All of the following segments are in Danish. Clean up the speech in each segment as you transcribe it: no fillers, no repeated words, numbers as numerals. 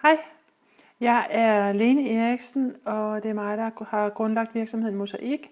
Hej, jeg er Lene Eriksen, og det er mig, der har grundlagt virksomheden Mosaik,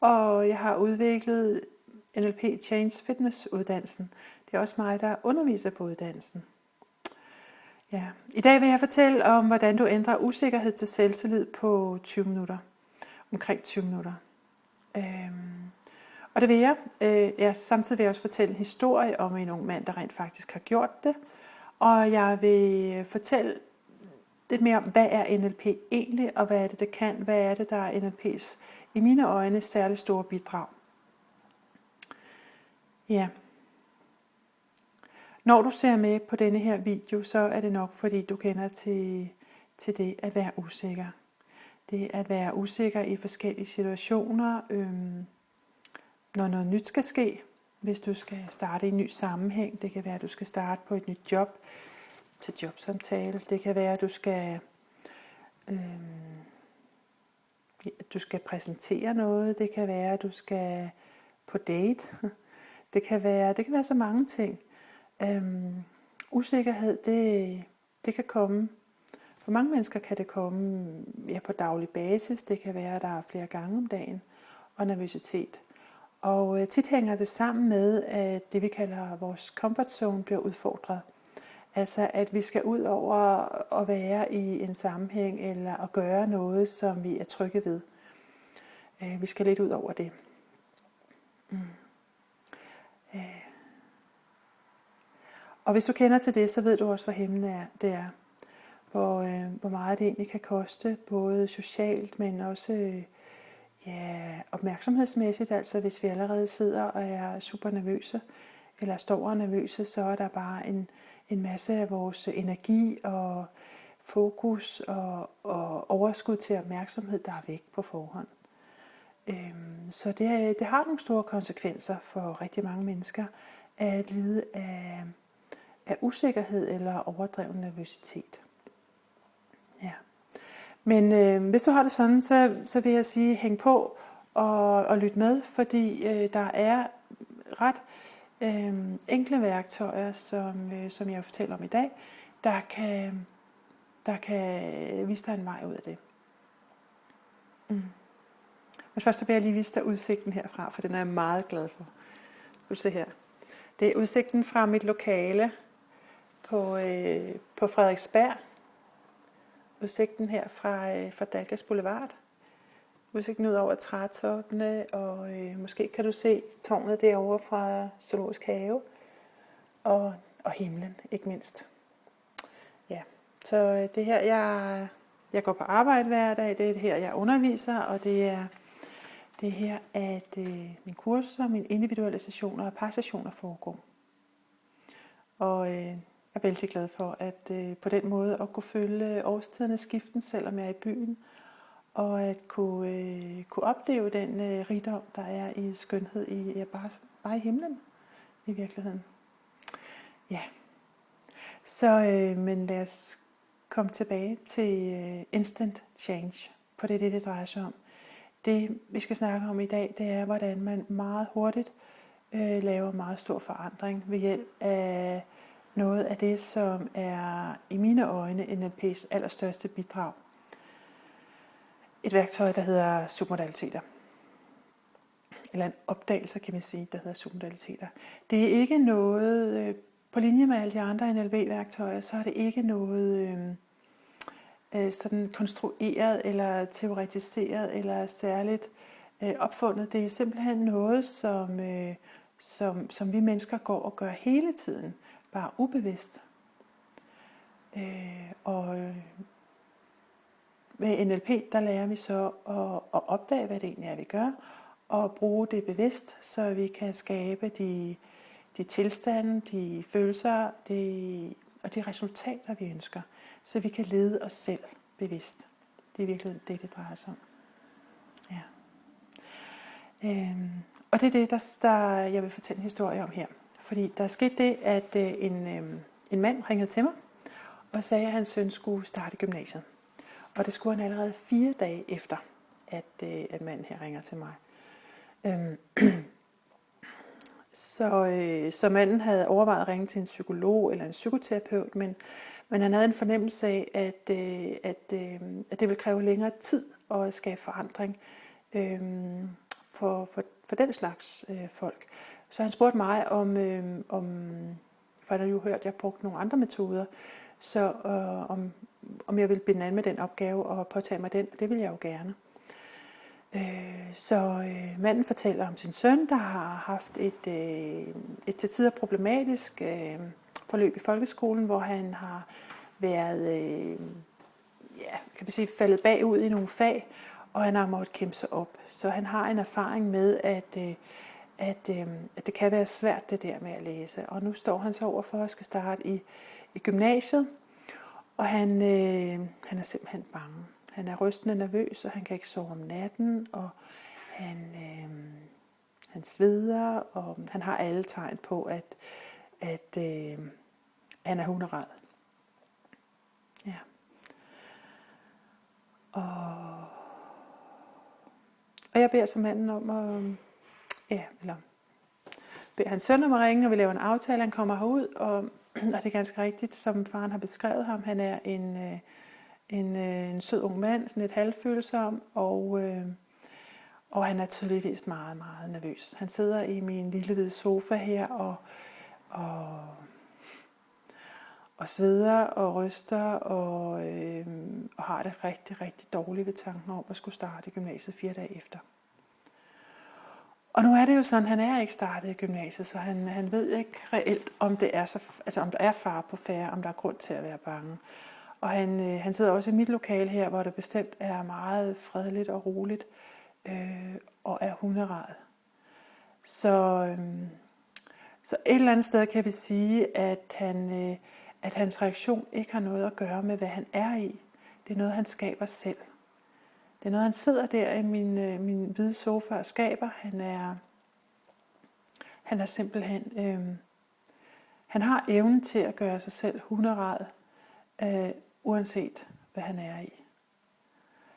og jeg har udviklet NLP Change Fitness uddannelsen. Det er også mig, der underviser på uddannelsen. Ja. I dag vil jeg fortælle om, hvordan du ændrer usikkerhed til selvtillid på 20 minutter. Omkring 20 minutter. Og det vil jeg. Samtidig vil jeg også fortælle en historie om en ung mand, der rent faktisk har gjort det. Og jeg vil fortælle lidt mere om, hvad er NLP egentlig, og hvad er det, det kan? Hvad er det, der er NLP's, i mine øjne, særligt store bidrag? Ja. Når du ser med på denne her video, så er det nok, fordi du kender til det at være usikker. Det at være usikker i forskellige situationer, når noget nyt skal ske. Hvis du skal starte i en ny sammenhæng, det kan være, at du skal starte på et nyt job, til jobsamtale. Det kan være, at du skal præsentere noget. Det kan være, at du skal på date. Det kan være så mange ting. Usikkerhed, det kan komme. For mange mennesker kan det komme på daglig basis. Det kan være, at der er flere gange om dagen. Og nervøsitet. Og tit hænger det sammen med, at det vi kalder vores comfort zone bliver udfordret. Altså at vi skal ud over at være i en sammenhæng eller at gøre noget, som vi er trygge ved. Vi skal lidt ud over det. Og hvis du kender til det, så ved du også, hvor hemmende det er. Hvor meget det egentlig kan koste, både socialt, men også opmærksomhedsmæssigt. Altså hvis vi allerede sidder og er super nervøse, eller står og nervøse, så er der bare en masse af vores energi og fokus og overskud til opmærksomhed, der er væk på forhånd. Så det har nogle store konsekvenser for rigtig mange mennesker at lide af usikkerhed eller overdreven nervøsitet. Ja. Men hvis du har det sådan, så vil jeg sige, hæng på og lyt med, fordi der er ret enkle værktøjer, som jeg fortæller om i dag, der kan vise dig en vej ud af det. Men først så vil jeg lige vise dig udsigten herfra, for den er jeg meget glad for. Du se her. Det er udsigten fra mit lokale på Frederiksberg. Udsigten her fra Dalgas Boulevard. Udsigten ud over trætoppene, og måske kan du se tårnet derovre fra Zoologisk Have, og himlen, ikke mindst. Ja, så det her, jeg går på arbejde hver dag, det er her, jeg underviser, og det er her, at mine kurser, mine individuelle sessioner og parsessioner foregår. Og jeg er vældig glad for, at på den måde at kunne følge årstidernes skiften, selvom jeg er i byen, og at kunne opleve den rigdom, der er i skønhed i bare i himlen i virkeligheden. Ja. Så men lad os komme tilbage til instant change, for det er det drejer sig om. Det vi skal snakke om i dag, det er, hvordan man meget hurtigt laver meget stor forandring ved hjælp af noget af det, som er i mine øjne NLP's allerstørste bidrag. Et værktøj, der hedder submodaliteter. Eller en opdagelse, kan man sige, der hedder submodaliteter. Det er ikke noget, på linje med alle de andre NLP-værktøjer, så er det ikke noget sådan konstrueret eller teoretiseret eller særligt opfundet. Det er simpelthen noget, som vi mennesker går og gør hele tiden, bare ubevidst. Med NLP, der lærer vi så at opdage, hvad det egentlig er, vi gør, og bruge det bevidst, så vi kan skabe de tilstande, de følelser og de resultater, vi ønsker, så vi kan lede os selv bevidst. Det er virkelig det drejer sig om. Ja. Og det er det, der jeg vil fortælle en historie om her. Fordi der er sket det, at en mand ringede til mig og sagde, at hans søn skulle starte gymnasiet. Og det skulle han allerede 4 dage efter, at manden her ringer til mig. Så manden havde overvejet at ringe til en psykolog eller en psykoterapeut, men Men han havde en fornemmelse af, at det ville kræve længere tid at skabe forandring for den slags folk. Så han spurgte mig for han havde jo hørt, at jeg brugte nogle andre metoder, så om jeg ville binde an med den opgave og påtage mig den, og det ville jeg jo gerne. Så manden fortæller om sin søn, der har haft et til tider problematisk forløb i folkeskolen, hvor han har været kan vi sige, faldet bagud i nogle fag, og han har måttet kæmpe sig op. Så han har en erfaring med, at det kan være svært det der med at læse. Og nu står han så overfor at skal starte i gymnasiet, og han er simpelthen bange. Han er rystende nervøs, og han kan ikke sove om natten, og han sveder, og han har alle tegn på, at han er hunderæd. Ja. Og jeg beder så manden om beder hans søn om at ringe, og vi laver en aftale. Han kommer herud, og det er ganske rigtigt, som faren har beskrevet ham. Han er en sød ung mand, sådan lidt halvfølsom, og han er tydeligvis meget, meget nervøs. Han sidder i min lille hvide sofa her og sveder og ryster og har det rigtig, rigtig dårligt ved tanken om at skulle starte i gymnasiet 4 dage efter. Og nu er det jo sådan, han er ikke startet i gymnasiet, så han ved ikke reelt, om det er om der er fare på færde, om der er grund til at være bange. Og han sidder også i mit lokale her, hvor det bestemt er meget fredeligt og roligt og er hunderæd. Så et eller andet sted kan vi sige, at hans reaktion ikke har noget at gøre med, hvad han er i. Det er noget, han skaber selv. Det er noget, han sidder der i min hvide sofa og skaber. Han er simpelthen... han har evnen til at gøre sig selv hunderæd, uanset hvad han er i.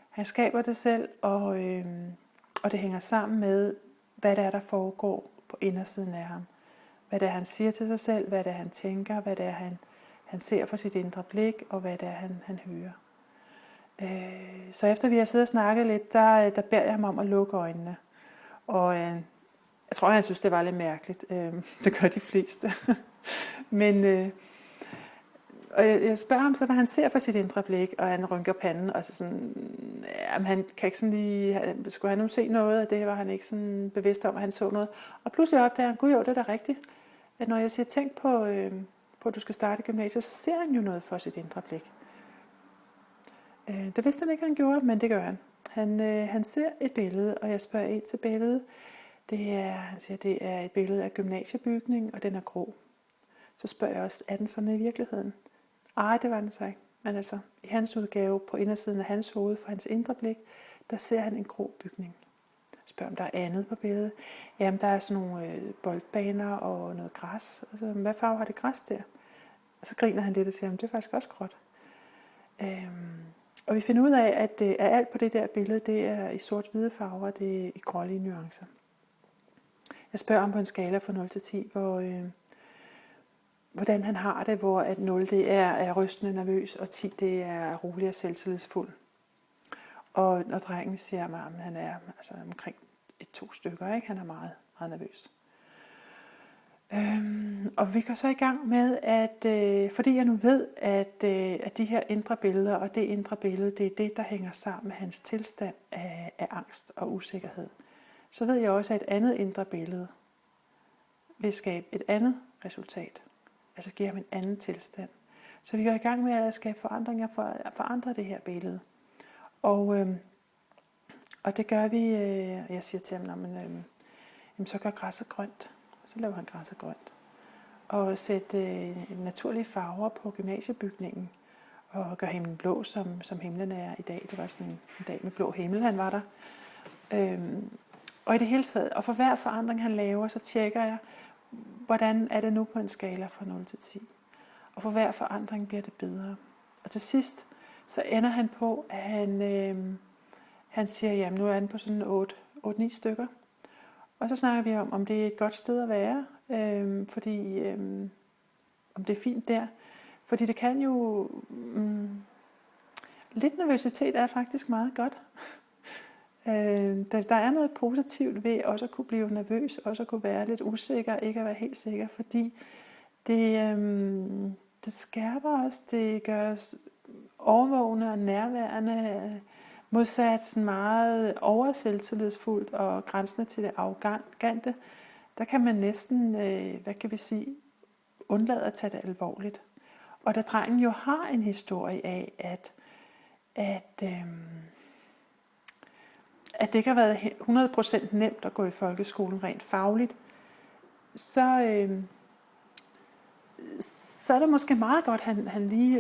Han skaber det selv, og det hænger sammen med, hvad det er, der foregår på indersiden af ham. Hvad det er, han siger til sig selv, hvad det er, han tænker, hvad det er, han ser for sit indre blik, og hvad det er, han hører. Så efter vi har siddet og snakket lidt, der beder jeg ham om at lukke øjnene. Og jeg tror, han synes, det var lidt mærkeligt. Det gør de fleste. Men og jeg spørger ham så, hvad han ser for sit indre blik, og han rynker panden, og så sådan, jamen, han kan ikke sådan lige, skulle han nu se noget, og det var han ikke sådan bevidst om, at han så noget. Og pludselig opdager han, gud jo, det er da rigtigt, at når jeg siger, tænk på, at du skal starte i gymnasiet, så ser han jo noget for sit indre blik. Det vidste han ikke, han gjorde, men det gør han. Han ser et billede, og jeg spørger ind til billedet. Han siger, det er et billede af gymnasiebygningen, og den er grå. Så spørger jeg også, er den sådan i virkeligheden? Ej, det var den så ikke. Men altså, i hans udgave, på indersiden af hans hoved, for hans indre blik, der ser han en grå bygning. Jeg spørger, om der er andet på billedet. Jamen, der er sådan nogle boldbaner og noget græs. Altså, hvad farve har det græs der? Og så griner han lidt og siger, det er faktisk også gråt. Og vi finder ud af, at alt på det der billede, det er i sort-hvide farver, det er i grålige nuancer. Jeg spørger ham på en skala fra 0 til 10, hvordan han har det, hvor at 0 det er rystende nervøs, og 10 det er rolig og selvtillidsfuld. Og når drengen siger mig, at han er altså omkring 2 stykker, ikke? Han er meget, meget nervøs. Og vi går så i gang med, at fordi jeg nu ved, at de her indre billeder, og det indre billede, det er det, der hænger sammen med hans tilstand af angst og usikkerhed, så ved jeg også, at et andet indre billede vil skabe et andet resultat. Altså giver ham en anden tilstand. Så vi går i gang med at skabe forandringer for at forandre det her billede. Og det gør vi, jeg siger til ham, så gør græsset grønt. Så laver han græsset grønt. Og sætte naturlige farver på gymnasiebygningen. Og gør himlen blå, som himlen er i dag. Det var sådan en dag med blå himmel, han var der. Og i det hele taget, og for hver forandring han laver, så tjekker jeg, hvordan er det nu på en skala fra 0 til 10. Og for hver forandring bliver det bedre. Og til sidst, så ender han på, at han siger, jamen nu er han på sådan 8-9 stykker. Og så snakker vi om det er et godt sted at være, fordi om det er fint der. Fordi det kan jo... lidt nervøsitet er faktisk meget godt. Der er noget positivt ved også at kunne blive nervøs, også at kunne være lidt usikker, ikke at være helt sikker, fordi det skærper os, det gør os overvågne og nærværende, modsat sådan meget overselvtillidsfuldt og grænsende til det arrogante. Der kan man næsten, undlade at tage det alvorligt. Og da drengen jo har en historie af, at det ikke har været 100% nemt at gå i folkeskolen rent fagligt, så er det måske meget godt, at han lige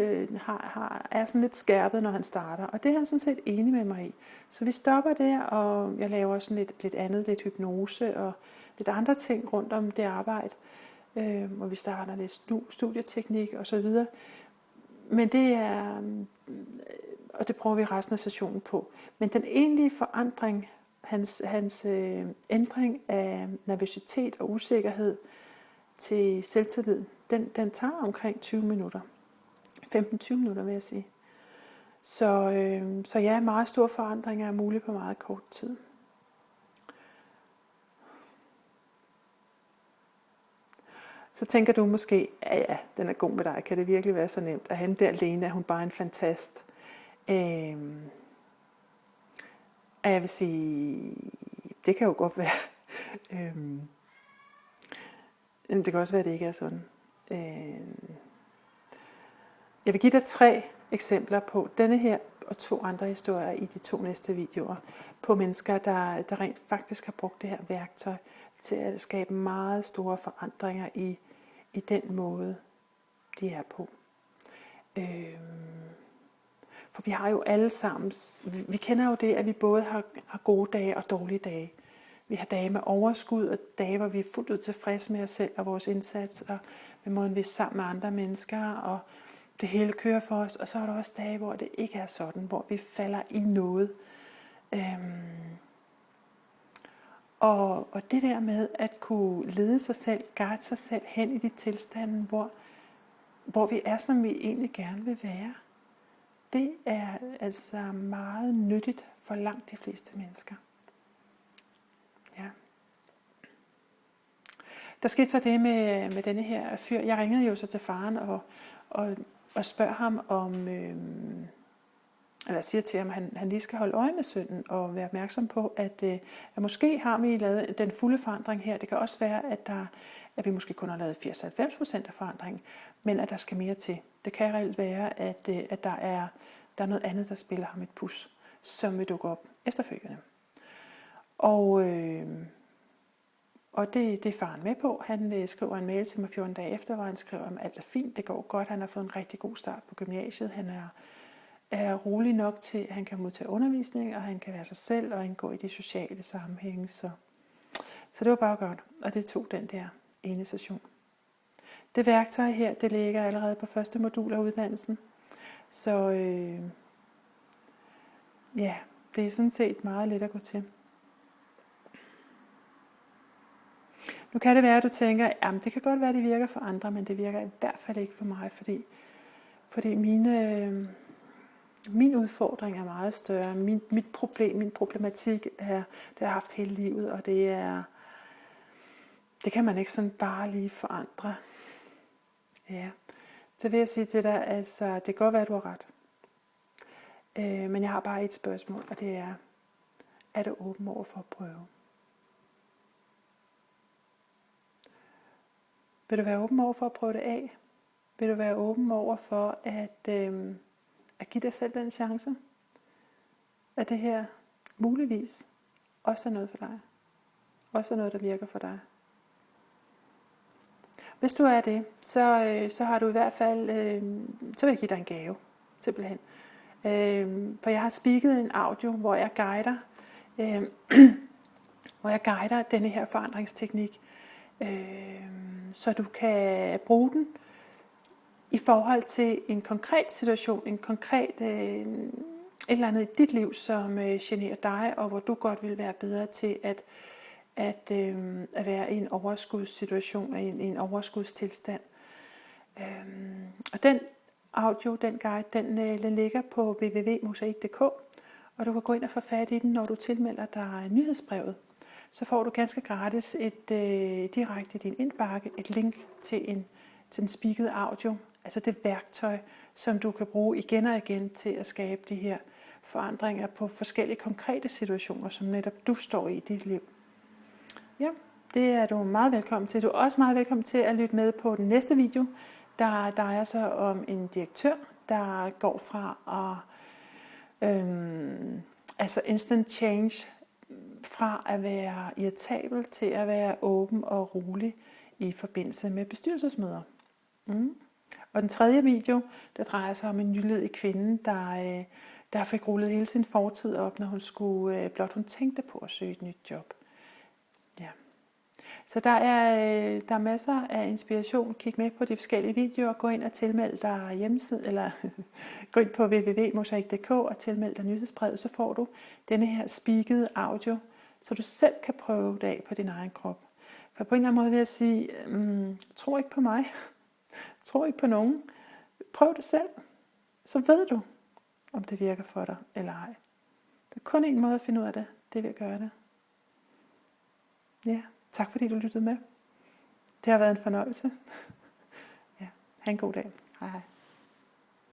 er sådan lidt skærpet, når han starter. Og det er han sådan set enig med mig i. Så vi stopper der, og jeg laver sådan lidt andet, lidt hypnose og lidt andre ting rundt om det arbejde. Hvor vi starter lidt studieteknik og så videre. Men det er... Og det prøver vi resten af sessionen på. Men den egentlige forandring, hans ændring af nervøsitet og usikkerhed til selvtillid, den tager omkring 20 minutter. 15-20 minutter, vil jeg sige. Så ja, meget store forandringer er mulige på meget kort tid. Så tænker du måske, ja, den er god med dig. Kan det virkelig være så nemt? Og hende der Lene, er hun bare en fantast? Jeg vil sige, det kan jo godt være. Det kan også være, at det ikke er sådan. Jeg vil give dig 3 eksempler på denne her og 2 andre historier i de 2 næste videoer på mennesker, der rent faktisk har brugt det her værktøj til at skabe meget store forandringer i den måde, de er på. For vi har jo alle sammen, vi kender jo det, at vi både har gode dage og dårlige dage. Vi har dage med overskud, og dage, hvor vi er fuldt ud tilfredse med os selv og vores indsats, og med måden, vi er sammen med andre mennesker, og det hele kører for os. Og så er der også dage, hvor det ikke er sådan, hvor vi falder i noget. Og det der med at kunne lede sig selv, guide sig selv hen i de tilstande, hvor vi er, som vi egentlig gerne vil være, det er altså meget nyttigt for langt de fleste mennesker. Ja. Der skete så det med denne her fyr. Jeg ringede jo så til faren og spørger ham om, eller siger til ham, at han lige skal holde øje med sønnen og være opmærksom på, at måske har vi lavet den fulde forandring her. Det kan også være, at vi måske kun har lavet 80-90% af forandringen, men at der skal mere til. Det kan reelt være, at der er noget andet, der spiller ham et pus, som vil dukke op efterfølgende. Og det er faren med på. Han skriver en mail til mig 14 dage efter, hvor han skriver, at alt er fint, det går godt, han har fået en rigtig god start på gymnasiet, han er rolig nok til, at han kan modtage undervisning, og han kan være sig selv og indgå i de sociale sammenhænge. Så det var bare godt, og det tog den der ene session. Det værktøj her, det ligger allerede på første modul af uddannelsen. Så ja, det er sådan set meget let at gå til. Nu kan det være, at du tænker, jamen det kan godt være, at det virker for andre, men det virker i hvert fald ikke for mig, fordi min udfordring er meget større. Min problematik det har jeg haft hele livet, og det kan man ikke sådan bare lige forandre. Ja, så vil jeg sige til dig, altså det kan godt være, at du har ret. Men jeg har bare et spørgsmål, og det er du åben over for at prøve? Vil du være åben over for at prøve det af? Vil du være åben over for at give dig selv den chance? At det her muligvis også er noget for dig? Også er noget, der virker for dig? Hvis du er det, så har du i hvert fald, så vil jeg give dig en gave, simpelthen. For jeg har speaket en audio, hvor jeg guider denne her forandringsteknik, så du kan bruge den i forhold til en konkret situation, en konkret et eller andet i dit liv, som generer dig, og hvor du godt vil være bedre til at være i en overskudssituation, i en overskudstilstand. Og den audio, den guide, den ligger på www.mosaik.dk, og du kan gå ind og få fat i den, når du tilmelder dig nyhedsbrevet. Så får du ganske gratis direkte i din indbakke et link til en speaket audio, altså det værktøj, som du kan bruge igen og igen til at skabe de her forandringer på forskellige konkrete situationer, som netop du står i dit liv. Ja, det er du meget velkommen til. Du er også meget velkommen til at lytte med på den næste video, der drejer sig om en direktør, der går fra altså instant change, fra at være irritabel til at være åben og rolig i forbindelse med bestyrelsesmøder. Og den tredje video, der drejer sig om en nyledig kvinde, der fik rullet hele sin fortid op, når hun skulle, blot hun tænkte på at søge et nyt job. Ja. Så der er masser af inspiration. Kig med på de forskellige videoer, gå ind og tilmeld dig hjemmesiden, eller gå ind på www.mosaik.dk og tilmeld dig nyhedsbrevet, så får du denne her speakede audio, så du selv kan prøve det af på din egen krop. For på en eller anden måde vil jeg sige, tro ikke på mig, tro ikke på nogen, prøv det selv, så ved du, om det virker for dig eller ej. Der er kun en måde at finde ud af det, det vil gøre det. Ja, tak fordi du lyttede med. Det har været en fornøjelse. Ja, ha' en god dag. Hej hej.